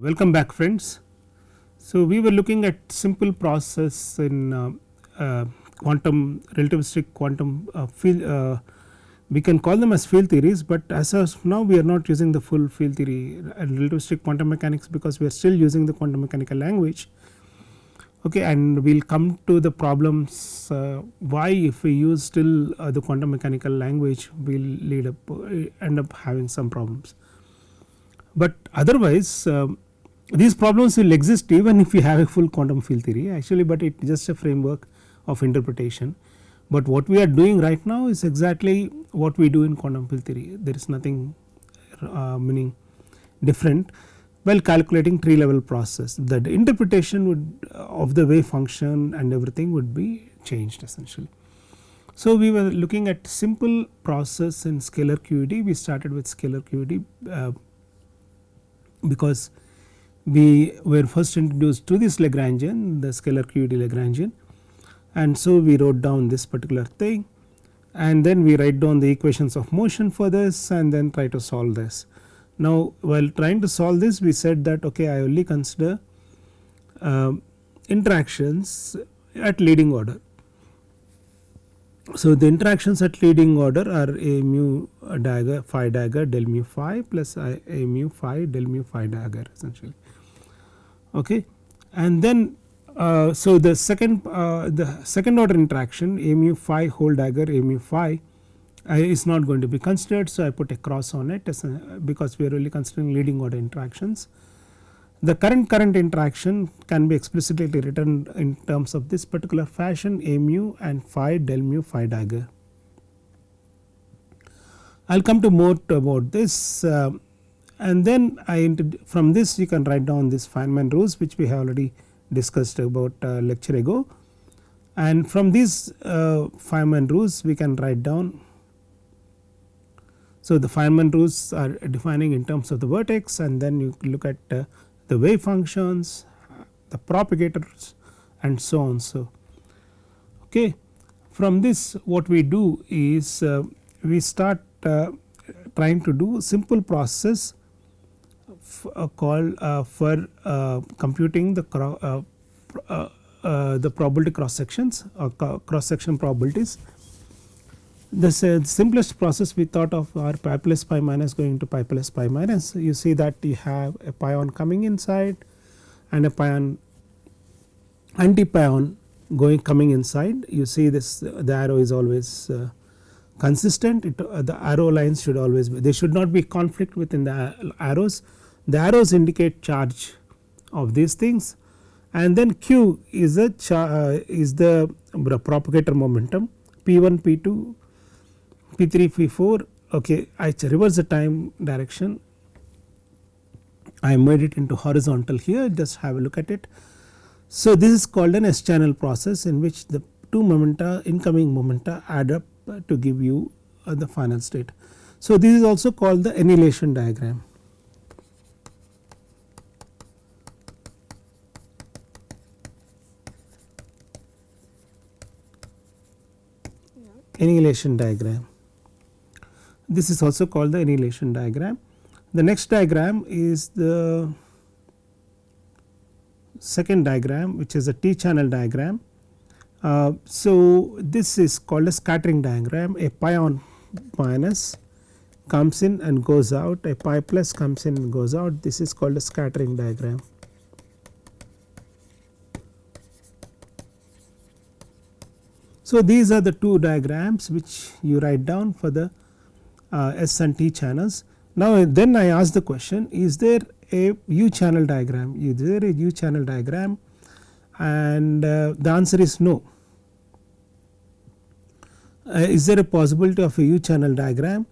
Welcome back friends. So, we were looking at simple process in quantum relativistic quantum field, we can call them as field theories, but as of now we are not using the full field theory and relativistic quantum mechanics because we are still using the quantum mechanical language. Okay, and we will come to the problems why if we use still the quantum mechanical language we will lead up end up having some problems, but otherwise these problems will exist even if we have a full quantum field theory actually, but it is just a framework of interpretation. But what we are doing right now is exactly what we do in quantum field theory. There is nothing meaning different while calculating tree level process. The interpretation would of the wave function and everything would be changed essentially. So, we were looking at simple process in scalar QED. We started with scalar QED because we were first introduced to this Lagrangian, the scalar QED Lagrangian, and so we wrote down this particular thing and then we write down the equations of motion for this and then try to solve this. Now, while trying to solve this we said that okay, I only consider interactions at leading order. So, the interactions at leading order are a mu dagger phi dagger del mu phi plus a mu phi del mu phi dagger essentially. Okay. And then so the second order interaction a mu phi whole dagger a mu phi is not going to be considered. So, I put a cross on it as because we are only considering leading order interactions. The current interaction can be explicitly written in terms of this particular fashion a mu and phi del mu phi dagger. I will come to more about this and then from this you can write down this Feynman rules which we have already discussed about lecture ago, and from these Feynman rules we can write down. So, the Feynman rules are defining in terms of the vertex and then you look at the wave functions, the propagators and so on. So, okay. From this what we do is we start trying to do simple process called for computing the probability cross sections or cross section probabilities. The simplest process we thought of are pi plus pi minus going to pi plus pi minus. You see that you have a pion coming inside and a pion anti pion coming inside. You see this the arrow is always consistent. The arrow lines should always be, they should not be conflict within the arrows. The arrows indicate charge of these things and then Q is the propagator momentum P1 P2 P3 P4. Okay, I reverse the time direction, I made it into horizontal here, just have a look at it. So, this is called an S channel process in which the two momenta incoming momenta add up to give you the final state. So, this is also called the annihilation diagram. Annihilation diagram. This is also called the annihilation diagram. The next diagram is the second diagram which is a T channel diagram. So, this is called a scattering diagram. A pion minus comes in and goes out, a pi plus comes in and goes out, this is called a scattering diagram. So, these are the two diagrams which you write down for the S and T channels. Now, then I ask the question, is there a U channel diagram? Is there a U channel diagram? And the answer is no. Is there a possibility of a U channel diagram?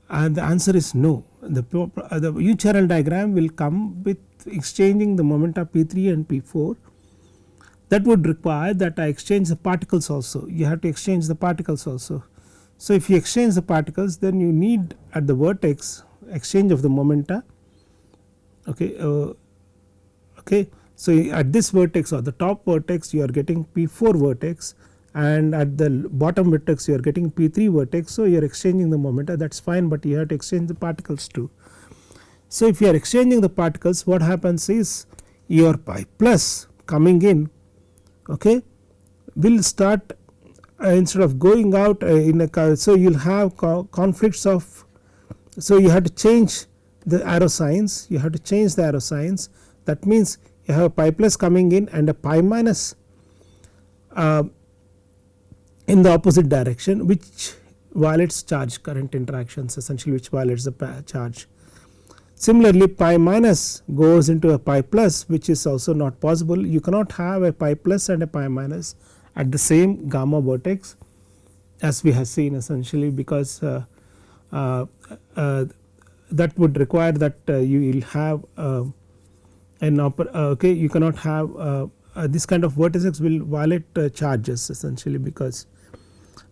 And the answer is no. The U channel diagram will come with exchanging the momenta P3 and P4. That would require that I exchange the particles also. You have to exchange the particles also. So, if you exchange the particles then you need at the vertex exchange of the momenta. Okay, okay. So, at this vertex or the top vertex you are getting P4 vertex and at the bottom vertex you are getting P3 vertex. So, you are exchanging the momenta, that is fine, but you have to exchange the particles too. So if you are exchanging the particles, what happens is your pi plus coming in, okay, will start instead of going out in a, so you will have conflicts of, so you have to change the arrow signs, you have to change the arrow signs. That means you have a pi plus coming in and a pi minus in the opposite direction, which violates charge current interactions, essentially which violates the charge. Similarly, pi minus goes into a pi plus, which is also not possible. You cannot have a pi plus and a pi minus at the same gamma vertex, as we have seen, essentially because that would require that you will have an okay, you cannot have this kind of vertices will violate charges, essentially because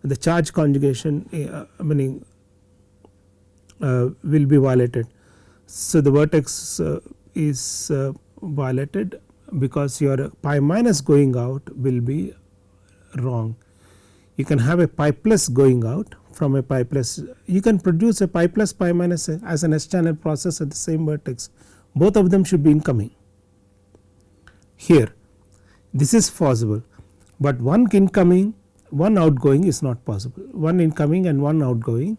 the charge conjugation meaning will be violated. So the vertex is violated because your pi minus going out will be wrong. You can have a pi plus going out from a pi plus, you can produce a pi plus pi minus as an S channel process at the same vertex, both of them should be incoming. Here this is possible, but one incoming one outgoing is not possible, one incoming and one outgoing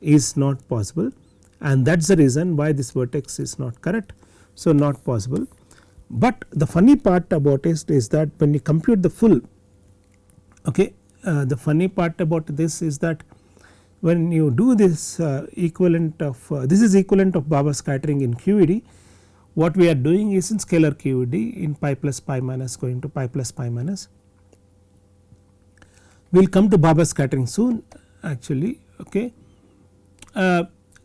is not possible, and that is the reason why this vertex is not correct. So not possible, but the funny part about it is that when you compute the full, okay, the funny part about this is that when you do this equivalent of this is equivalent of Babar scattering in QED, what we are doing is in scalar QED in pi plus pi minus going to pi plus pi minus. We will come to Babar scattering soon actually, okay.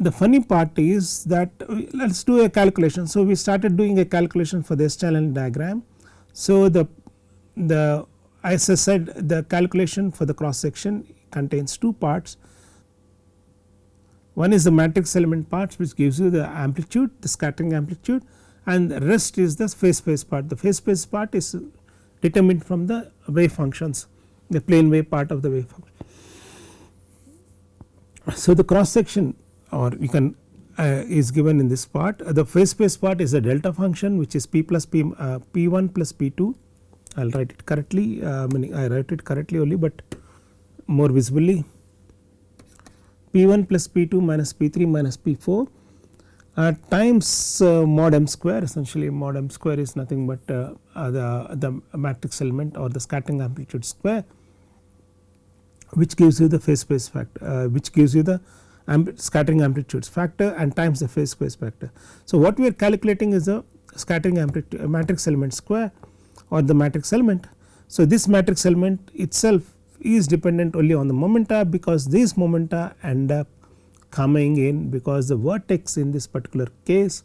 The funny part is that let us do a calculation. So we started doing a calculation for the S channel diagram. So as I said, the calculation for the cross section contains two parts. One is the matrix element parts, which gives you the amplitude, the scattering amplitude, and the rest is the phase space part. The phase space part is determined from the wave functions, the plane wave part of the wave function. So the cross section, or you can is given in this part. The phase space part is a delta function, which is p plus p1 plus p2. I will write it correctly, meaning I write it correctly only, but more visibly p1 plus p2 minus p3 minus p4 times mod m square. Essentially mod m square is nothing but the matrix element or the scattering amplitude square, which gives you the phase space factor, which gives you the scattering amplitudes factor and times the phase space factor. So what we are calculating is the scattering amplitude matrix element square or the matrix element. So this matrix element itself is dependent only on the momenta, because these momenta end up coming in because the vertex in this particular case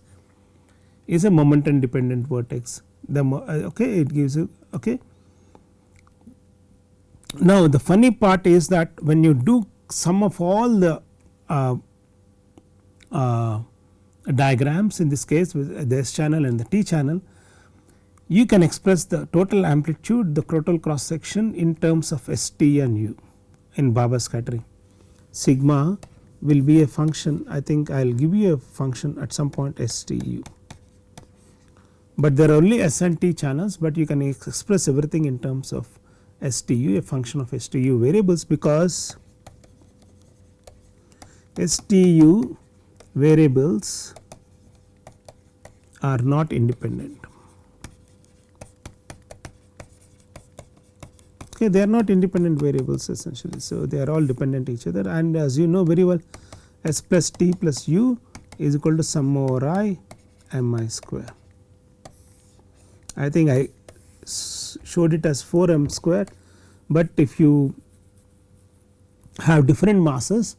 is a momentum dependent vertex. The okay, it gives you okay. Now the funny part is that when you do sum of all the diagrams, in this case with the S channel and the T channel, you can express the total amplitude, the total cross section in terms of ST and U in Babar scattering. Sigma will be a function, I think I will give you a function at some point STU, but there are only S and T channels, but you can express everything in terms of STU, a function of STU variables, because STU variables are not independent. Okay, they are not independent variables essentially, so they are all dependent each other, and as you know very well, S plus T plus U is equal to sum over I mi square. I think I showed it as 4m square, but if you have different masses,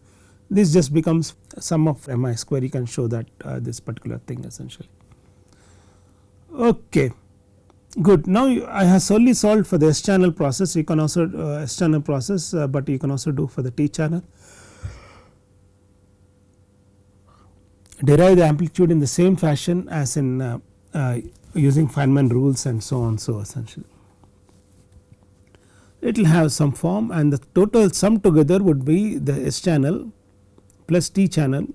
this just becomes sum of mi square. You can show that this particular thing essentially. Okay, good. Now I have solely solved for the S channel process. You can also S channel process, but you can also do for the T channel. Derive the amplitude in the same fashion as in using Feynman rules and so on, so essentially. It will have some form, and the total sum together would be the S channel plus T channel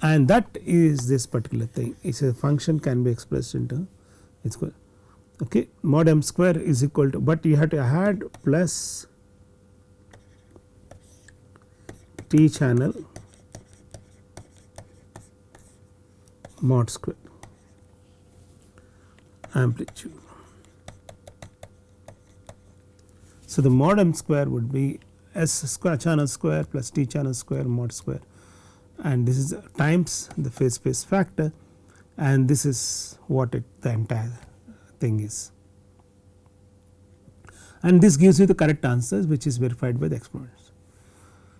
and that is this particular thing. It's a function can be expressed into it's good. Okay, mod m square is equal to, but you have to add plus T channel mod square amplitude. So the mod m square would be S square channel square plus T channel square mod square, and this is times the phase space factor, and this is what the entire thing is, and this gives you the correct answers which is verified by the experiments.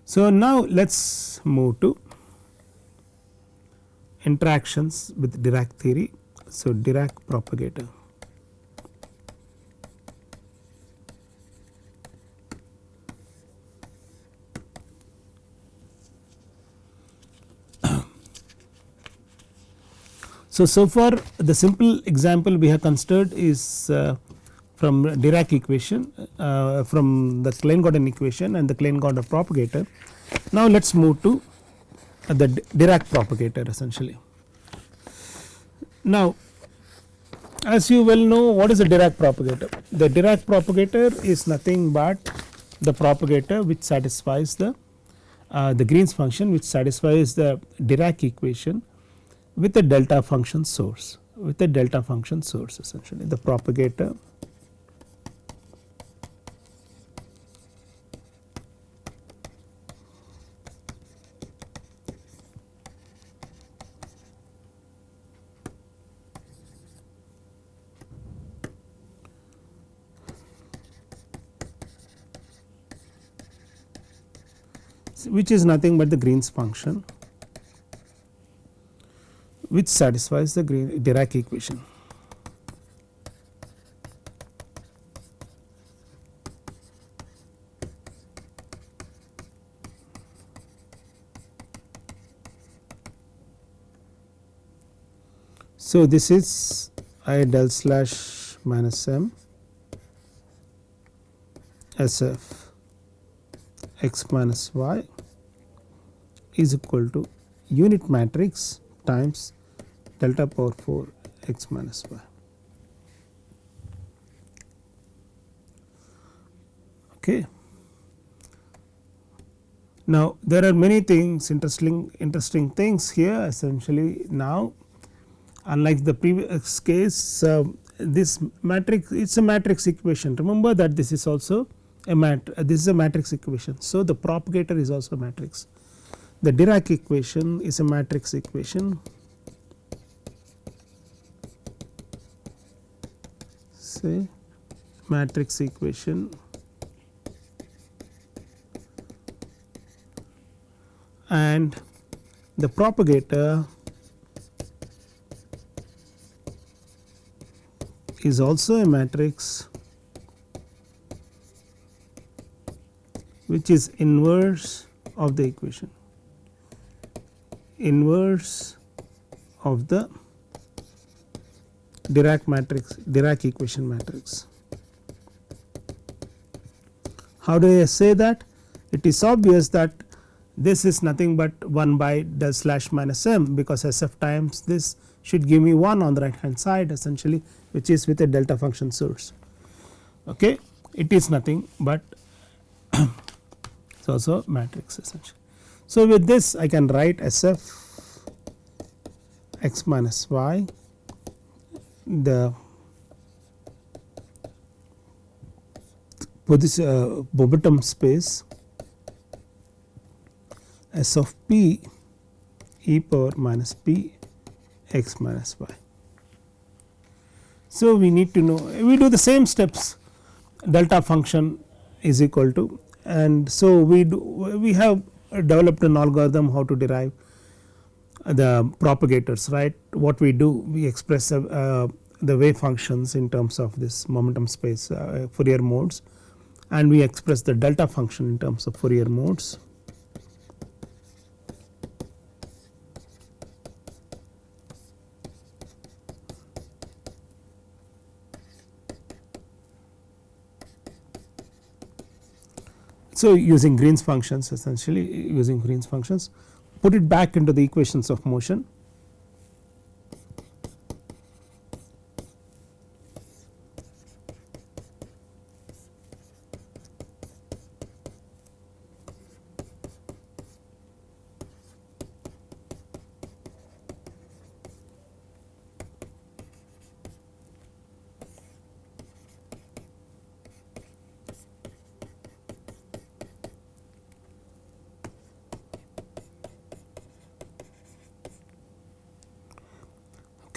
So now let us move to interactions with Dirac theory. So Dirac propagator. So far the simple example we have considered is from Dirac equation, from the Klein-Gordon equation and the Klein-Gordon propagator. Now let us move to the Dirac propagator essentially. Now as you well know, what is the Dirac propagator? The Dirac propagator is nothing but the propagator which satisfies the Green's function, which satisfies the Dirac equation with a delta function source, essentially the propagator which is nothing but the Green's function which satisfies the Dirac equation. So this is I del slash minus m SF x minus y is equal to unit matrix times delta power 4 x minus y. Okay. Now there are many things, interesting things here essentially. Now unlike the previous case, this matrix, it is a matrix equation. Remember that this is also a matrix equation. So the propagator is also a matrix. The Dirac equation is a matrix equation. Say matrix equation, and the propagator is also a matrix which is inverse of the equation, inverse of the Dirac equation matrix. How do I say that? It is obvious that this is nothing but 1 by del slash minus m, because SF times this should give me 1 on the right hand side essentially, which is with a delta function source. Okay, it is nothing but it's also matrix essentially. So with this I can write SF x minus y, the Bobertum space S of p e power minus p x minus y. So we need to know, we do the same steps, delta function is equal to, and so we have developed an algorithm how to derive the propagators, right. What we do, we express the wave functions in terms of this momentum space Fourier modes, and we express the delta function in terms of Fourier modes. So using Green's functions, essentially using Green's functions, put it back into the equations of motion.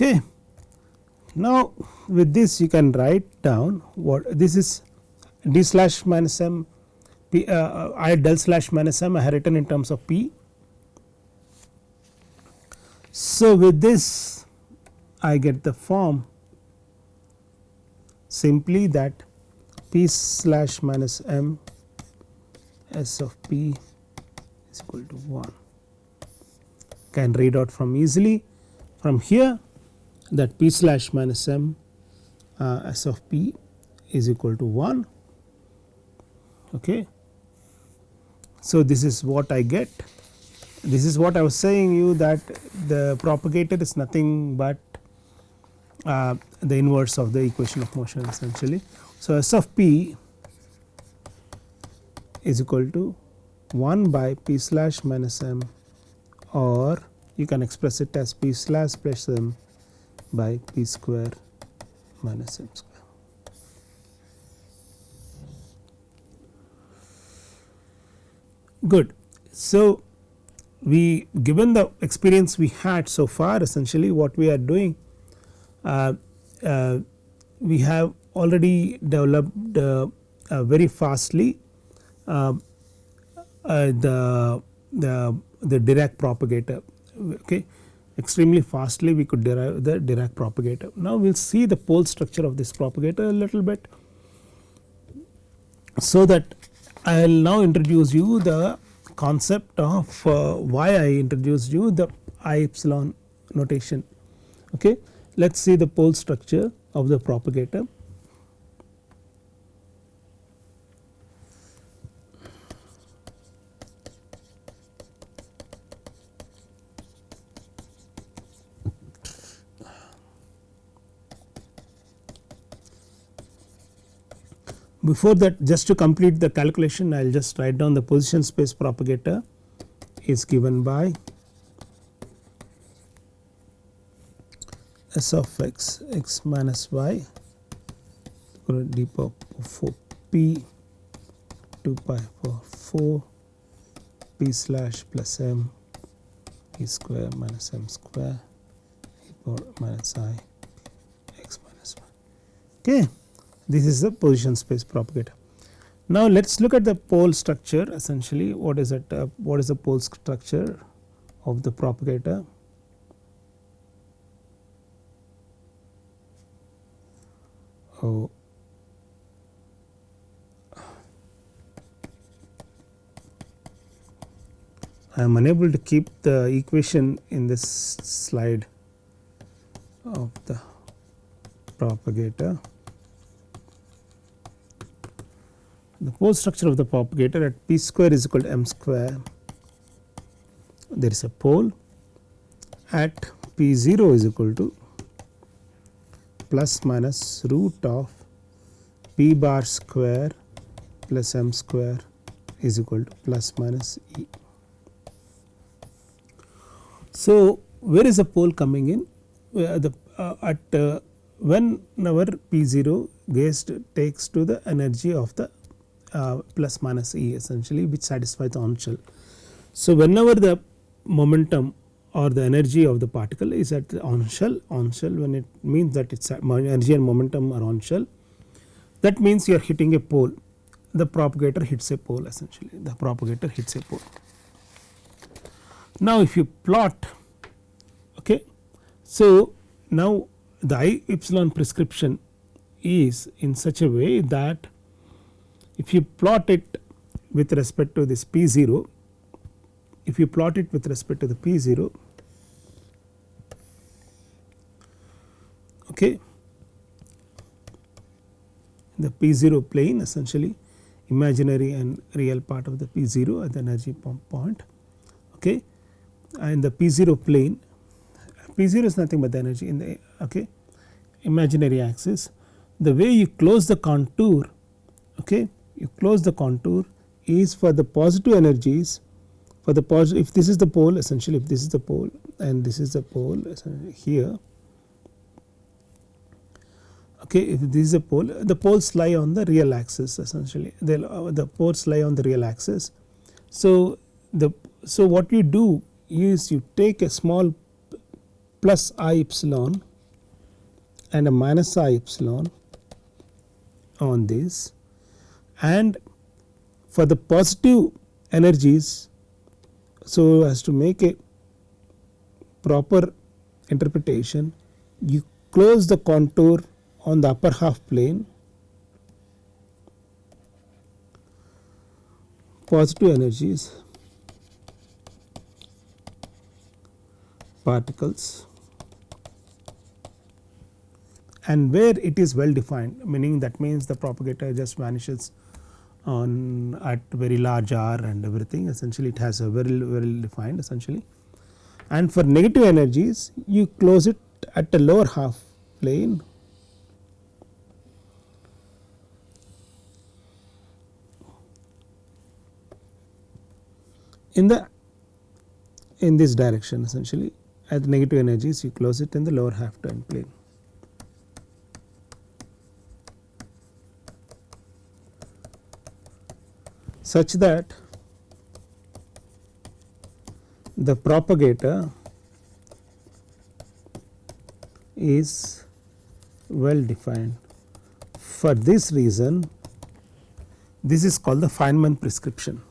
Okay. Now with this you can write down what this is d slash minus m p I del slash minus m I have written in terms of p. So with this I get the form simply that p slash minus m s of p is equal to 1. Can read out from easily from here that p slash minus m s of p is equal to 1. Okay. So this is what I get. This is what I was saying you that the propagator is nothing but the inverse of the equation of motion essentially. So s of p is equal to 1 by p slash minus m, or you can express it as p slash plus m by p square minus m square. Good. So we, given the experience we had so far, essentially what we are doing, we have already developed very fastly the Dirac propagator. Okay. Extremely fastly we could derive the Dirac propagator. Now we will see the pole structure of this propagator a little bit, so that I will now introduce you the concept of why I introduced you the I epsilon notation. Okay. Let us see the pole structure of the propagator. Before that, just to complete the calculation, I will just write down the position space propagator is given by s of x minus y d power 4 p 2 pi power 4 p slash plus m p square minus m square e power minus I x minus 1. Okay. This is the position space propagator. Now let us look at the pole structure essentially. What is it? What is the pole structure of the propagator? Oh, I am unable to keep the equation in this slide of the propagator. The pole structure of the propagator at p square is equal to m square. There is a pole at p0 is equal to plus minus root of p bar square plus m square is equal to plus minus e. So where is the pole coming in? Whenever p0 takes to the energy of the plus minus E essentially, which satisfies the on shell. So whenever the momentum or the energy of the particle is at the on shell when it means that its energy and momentum are on shell, that means you are hitting a pole. The propagator hits a pole essentially, the propagator hits a pole. Now if you plot, okay, so now the I epsilon prescription is in such a way that if you plot it with respect to this p0, if you plot it with respect to the p0, okay, the p0 plane essentially imaginary and real part of the p0 at the energy point, okay, in the P0 plane. P0 is nothing but the energy in the imaginary axis. The way you close the contour, you close the contour is for the positive energies, for the positive, if this is the pole, essentially if this is the pole and this is the pole here, if this is a pole, the poles lie on the real axis, essentially the poles lie on the real axis. So what you do is you take a small plus I epsilon and a minus I epsilon on this, and for the positive energies, so as to make a proper interpretation, you close the contour on the upper half plane, positive energies, particles, and where it is well defined, meaning that means the propagator just vanishes on at very large r and everything, essentially it has a very well defined essentially. And for negative energies you close it at the lower half plane, in this direction, essentially at the negative energies you close it in the lower half time plane. Such that the propagator is well defined. For this reason, this is called the Feynman prescription.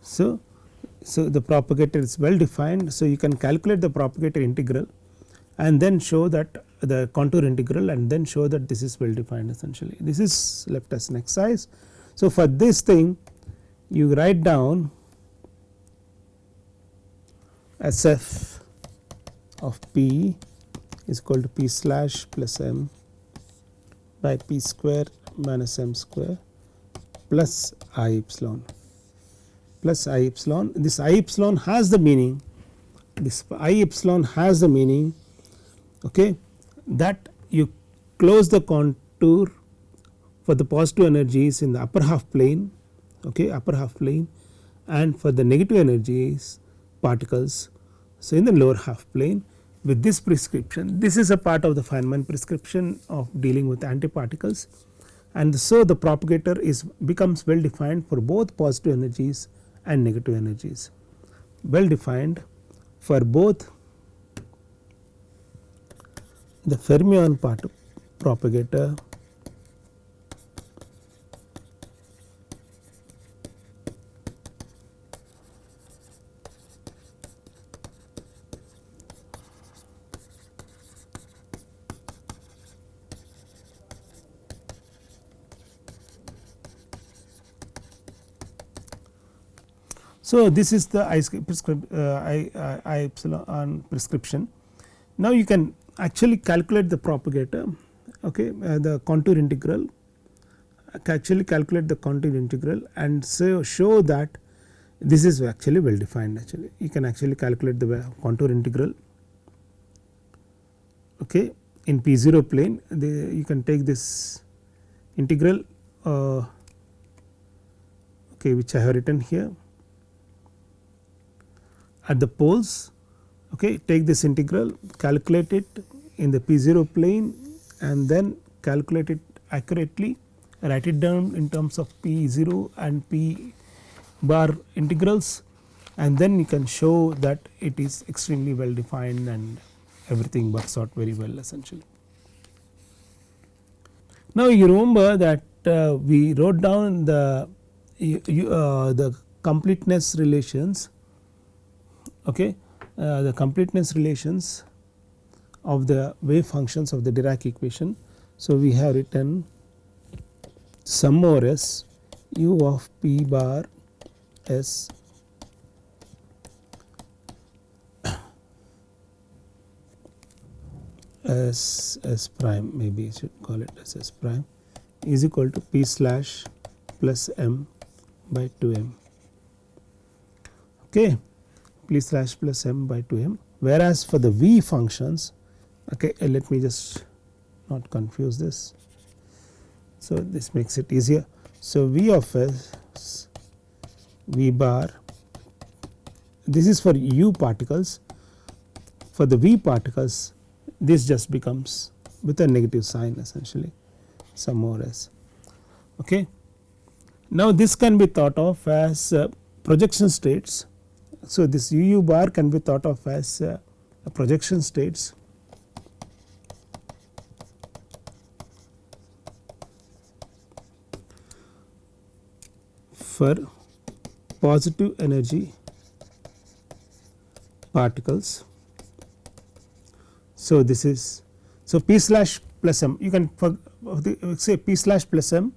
So the propagator is well defined, so you can calculate the propagator integral and then show that the contour integral and then show that this is well defined essentially. This is left as an exercise. So for this thing you write down SF of P is equal to P slash plus M by P square minus M square plus I epsilon. Plus I epsilon, this I epsilon has the meaning, that you close the contour for the positive energies in the upper half plane, and for the negative energies particles, so in the lower half plane. With this prescription, this is a part of the Feynman prescription of dealing with antiparticles, and so the propagator becomes well defined for both positive energies and negative energies, well defined for both the fermion propagator So this is the I epsilon prescription. Now you can actually calculate the propagator, the contour integral, and so show that this is actually well defined. Actually you can actually calculate the contour integral in P0 plane. You can take this integral which I have written here at the poles, take this integral, calculate it in the P0 plane and then calculate it accurately, write it down in terms of P0 and P bar integrals, and then you can show that it is extremely well defined and everything works out very well essentially. Now you remember that we wrote down the completeness relations, the completeness relations of the wave functions of the Dirac equation. So we have written sum over S u of P bar S S prime, maybe I should call it as S prime, is equal to P slash plus M by 2m. Okay, P slash plus M by 2m. Whereas for the V functions, okay, let me just not confuse this. So this makes it easier. So V of S, V bar, this is for U particles. For the V particles, this just becomes with a negative sign essentially, some more s. Okay. Now this can be thought of as projection states. So this UU bar can be thought of as projection states for positive energy particles. So this is, so P slash plus M, you can say P slash plus M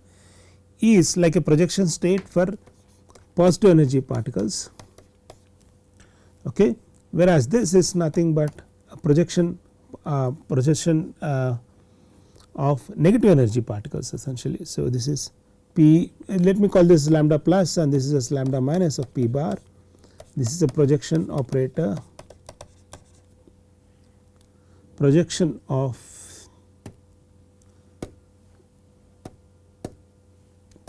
is like a projection state for positive energy particles, okay, whereas this is nothing but a projection of negative energy particles essentially. So this is P, let me call this lambda plus and this is just lambda minus of P bar. This is a projection operator, projection of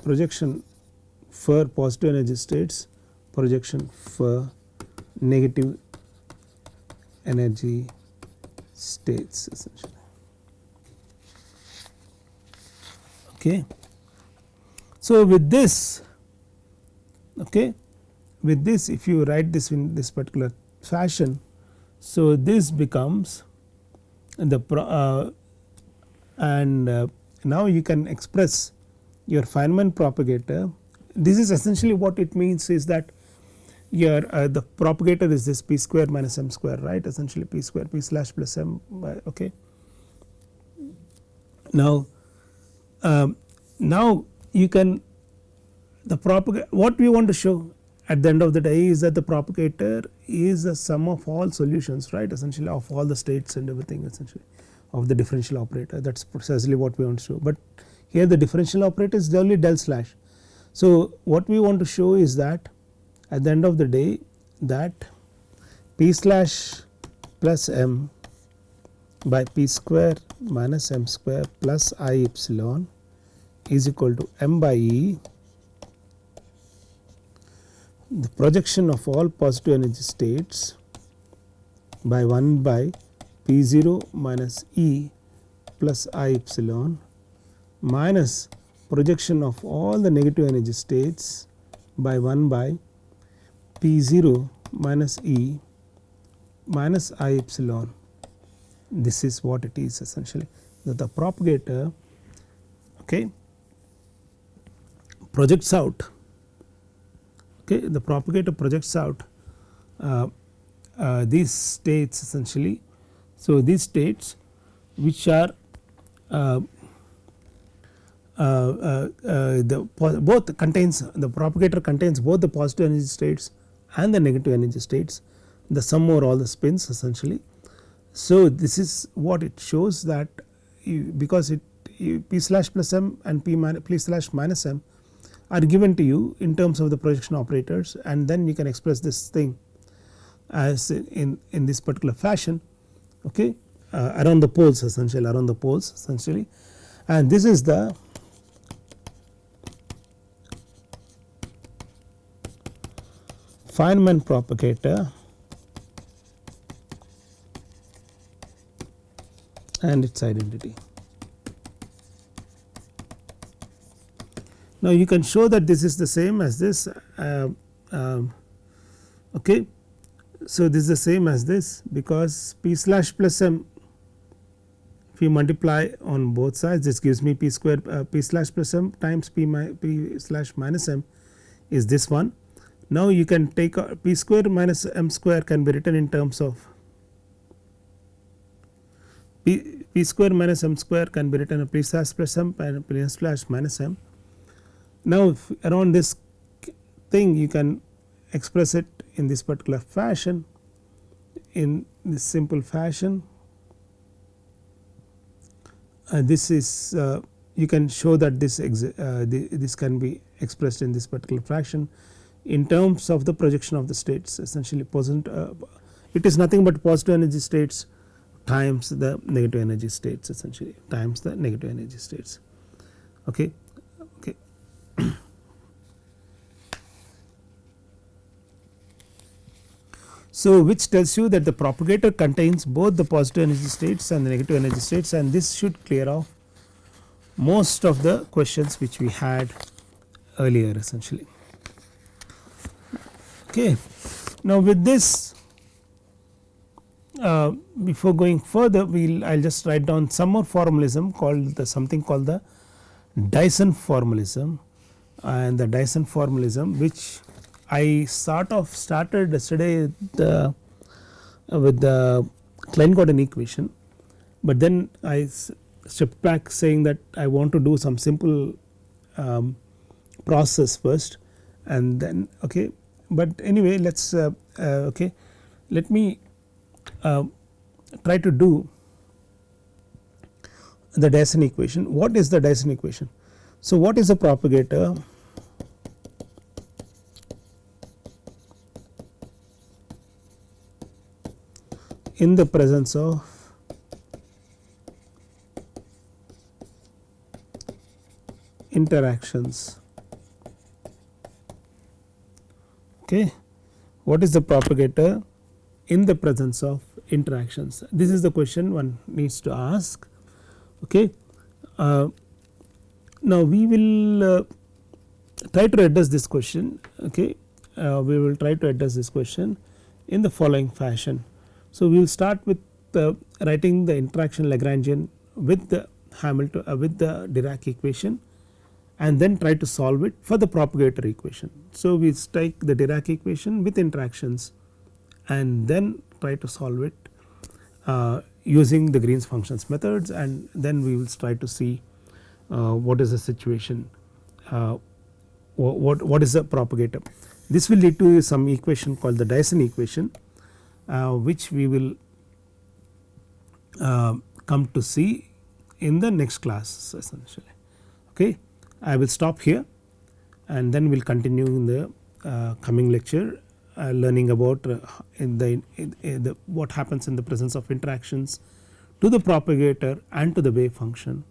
projection for positive energy states, projection for negative energy states essentially. Okay. So with this, okay, with this if you write this in this particular fashion, so this becomes the now you can express your Feynman propagator. This is essentially what it means is that your the propagator is this P square minus M square, right, essentially P square P slash plus M by, okay. Now now you can, the propagator, what we want to show at the end of the day is that the propagator is the sum of all solutions, right, essentially of all the states and everything essentially of the differential operator. That is precisely what we want to show, but here the differential operator is only del slash. So what we want to show is that at the end of the day that P slash plus M by P square minus M square plus I epsilon is equal to M by E, the projection of all positive energy states by 1 by P0 minus E plus I epsilon minus projection of all the negative energy states by 1 by P0 minus E minus I epsilon. This is what it is essentially, that the propagator, okay, projects out, okay, the propagator projects out these states essentially. So these states which are both contains, the propagator contains both the positive energy states and the negative energy states, the sum over all the spins essentially. So this is what it shows, that because it P slash plus M and P slash minus M are given to you in terms of the projection operators, and then you can express this thing as in this particular fashion, okay, around the poles essentially, around the poles essentially, and this is the Feynman propagator and its identity. Now you can show that this is the same as this, okay. So this is the same as this, because P slash plus M, if you multiply on both sides, this gives me P square P slash plus M times P slash minus M is this one. Now you can take P square minus M square can be written in terms of P square minus M square can be written as P slash plus M and P slash minus M. Now if around this thing you can express it in this particular fashion, in this simple fashion, this is you can show that this can be expressed in this particular fraction in terms of the projection of the states, essentially it is nothing but positive energy states times the negative energy states, essentially times the negative energy states. Okay. Okay. So which tells you that the propagator contains both the positive energy states and the negative energy states, and this should clear off most of the questions which we had earlier, essentially. Okay. Now with this, before going further, I will just write down some more formalism called something called the Dyson formalism, and the Dyson formalism which I started yesterday with the Klein-Gordon equation, but then I stepped back saying that I want to do some simple process first, and then okay. But anyway, let's okay, let me try to do the Dyson equation. What is the Dyson equation? So what is a propagator? In the presence of interactions. Okay. What is the propagator in the presence of interactions? This is the question one needs to ask. Okay. Now we will try to address this question. Okay. We will try to address this question in the following fashion. So we will start with writing the interaction Lagrangian with the Hamilton with the Dirac equation, and then try to solve it for the propagator equation. So we take the Dirac equation with interactions and then try to solve it using the Green's functions methods, and then we will try to see what is the situation, what is the propagator. This will lead to some equation called the Dyson equation, which we will come to see in the next class, essentially. Okay. I will stop here, and then we will continue in the coming lecture learning about what happens in the presence of interactions to the propagator and to the wave function,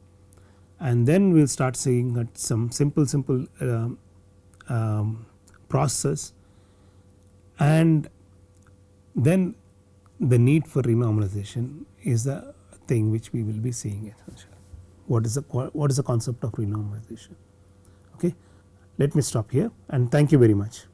and then we will start seeing some simple process, and then the need for renormalization is the thing which we will be seeing essentially. What is the concept of renormalization? Okay. Let me stop here, and thank you very much.